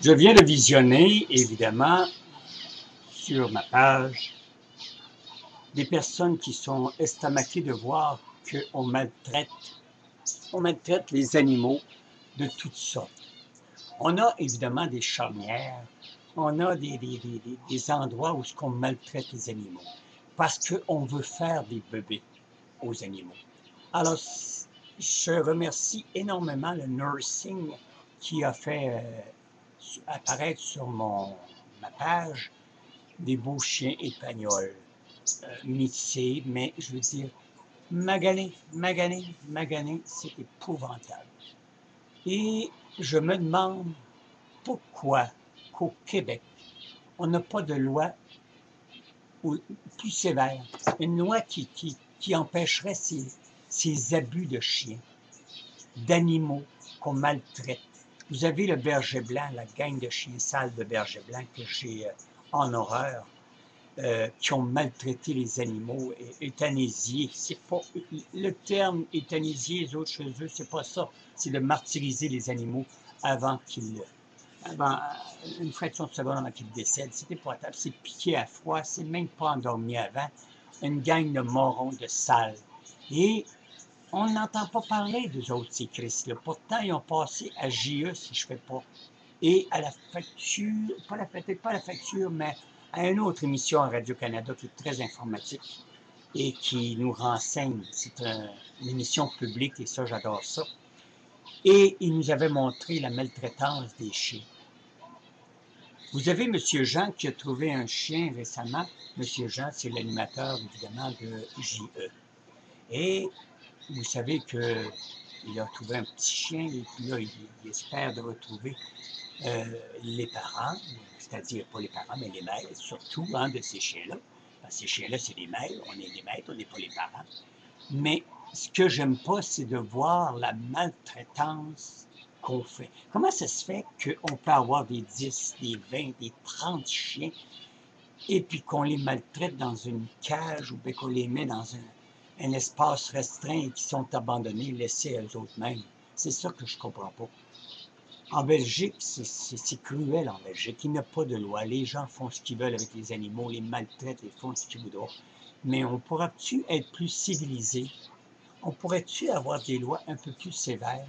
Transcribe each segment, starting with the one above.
Je viens de visionner, évidemment, sur ma page, des personnes qui sont estomaquées de voir qu'on maltraite les animaux de toutes sortes. On a évidemment des charnières, on a des endroits où on maltraite les animaux parce qu'on veut faire des bébés aux animaux. Alors, je remercie énormément le nursing qui a fait apparaître sur ma page des beaux chiens espagnols, mixés, mais je veux dire, maganés, c'est épouvantable. Et je me demande pourquoi qu'au Québec, on n'a pas de loi plus sévère, une loi qui empêcherait ces abus de chiens, d'animaux qu'on maltraite. Vous avez le berger blanc, la gang de chiens sales de berger blanc que j'ai en horreur, qui ont maltraité les animaux, euthanasiés. C'est pas le terme euthanasier, les autres chez eux, c'est pas ça. C'est de martyriser les animaux avant une fraction de seconde avant qu'ils décèdent. C'est épouvantable. C'est piqué à froid. C'est même pas endormi avant. Une gang de morons, de sales. Et on n'entend pas parler d'eux autres, ces Christ-là. Pourtant, ils ont passé à JE, si je ne fais pas. Et à la facture, peut-être pas la facture, mais à une autre émission à Radio-Canada qui est très informatique et qui nous renseigne. C'est une émission publique et ça, j'adore ça. Et il nous avait montré la maltraitance des chiens. Vous avez M. Jean qui a trouvé un chien récemment. M. Jean, c'est l'animateur, évidemment, de JE. Et vous savez qu'il a trouvé un petit chien et puis là, il espère de retrouver les parents, c'est-à-dire pas les parents, mais les maîtres, surtout de ces chiens-là. Parce que ces chiens-là, c'est les maîtres, on est les maîtres, on n'est pas les parents. Mais ce que j'aime pas, c'est de voir la maltraitance qu'on fait. Comment ça se fait qu'on peut avoir des 10, des 20, des 30 chiens et puis qu'on les maltraite dans une cage ou bien qu'on les met dans un espace restreint et qui sont abandonnés, laissés à eux-mêmes? C'est ça que je comprends pas. En Belgique, c'est cruel en Belgique. Il n'y a pas de loi. Les gens font ce qu'ils veulent avec les animaux, les maltraitent, ils font ce qu'ils voudront. Mais on pourra-tu être plus civilisé? On pourrait-tu avoir des lois un peu plus sévères?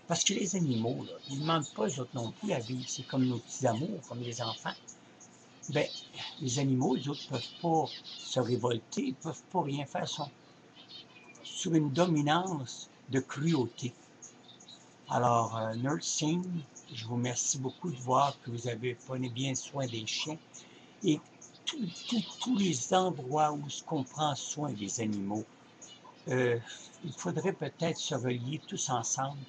Parce que les animaux, là, ils ne demandent pas eux autres non plus à vivre. C'est comme nos petits amours, comme les enfants. Ben, les animaux, les autres ne peuvent pas se révolter, ils ne peuvent pas rien faire sur une dominance de cruauté. Alors, nursing, je vous remercie beaucoup de voir que vous avez pris bien soin des chiens et tous les endroits où on prend soin des animaux. Il faudrait peut-être se relier tous ensemble.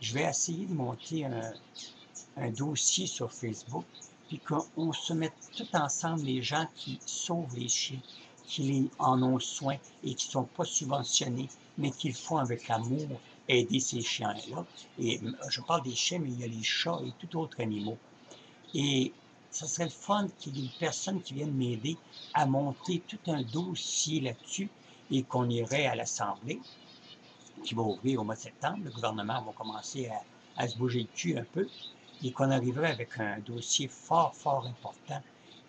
Je vais essayer de monter un dossier sur Facebook, puis qu'on se mette tout ensemble, les gens qui sauvent les chiens, qui en ont soin et qui ne sont pas subventionnés, mais qui le font avec amour, aider ces chiens-là. Et je parle des chiens, mais il y a les chats et tout autre animaux. Et ça serait le fun qu'il y ait une personne qui vienne m'aider à monter tout un dossier là-dessus et qu'on irait à l'Assemblée, qui va ouvrir au mois de septembre. Le gouvernement va commencer à se bouger le cul un peu et qu'on arriverait avec un dossier fort, fort important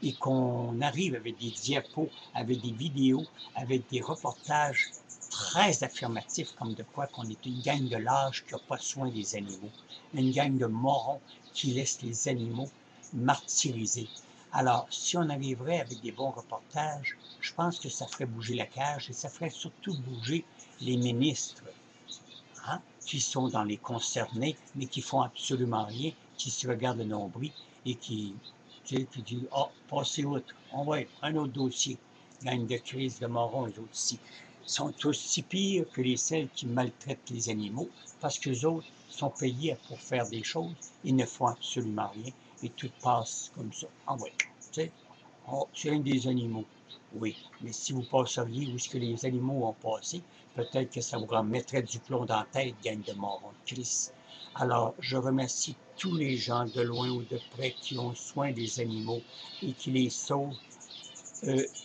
et qu'on arrive avec des diapos, avec des vidéos, avec des reportages très affirmatifs comme de quoi qu'on est une gang de lâches qui n'a pas soin des animaux, une gang de morons qui laissent les animaux martyrisés. Alors, si on arriverait avec des bons reportages, je pense que ça ferait bouger la cage et ça ferait surtout bouger les ministres qui sont dans les concernés, mais qui font absolument rien, qui se regardent le nombril et qui disent « Ah, passez outre, on va un autre dossier. » Gang de crise de morons, les autres ici, sont aussi pires que celles qui maltraitent les animaux, parce qu'eux autres sont payés pour faire des choses, ils ne font absolument rien, et tout passe comme ça. Ah ouais, tu sais, oh, c'est un des animaux. Oui, mais si vous passeriez où est-ce que les animaux ont passé, peut-être que ça vous remettrait du plomb dans la tête, gang de morons de Christ. Alors, je remercie tous les gens de loin ou de près qui ont soin des animaux et qui les sauvent.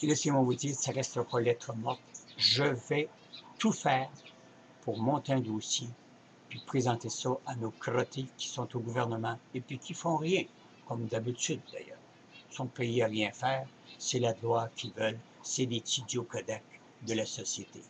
Laissez-moi vous dire, ça ne restera pas lettre morte. Je vais tout faire pour monter un dossier puis présenter ça à nos crottés qui sont au gouvernement et puis qui font rien, comme d'habitude d'ailleurs. Ils sont payés à rien faire, c'est la loi qu'ils veulent, c'est des petits Joe Kodak de la société.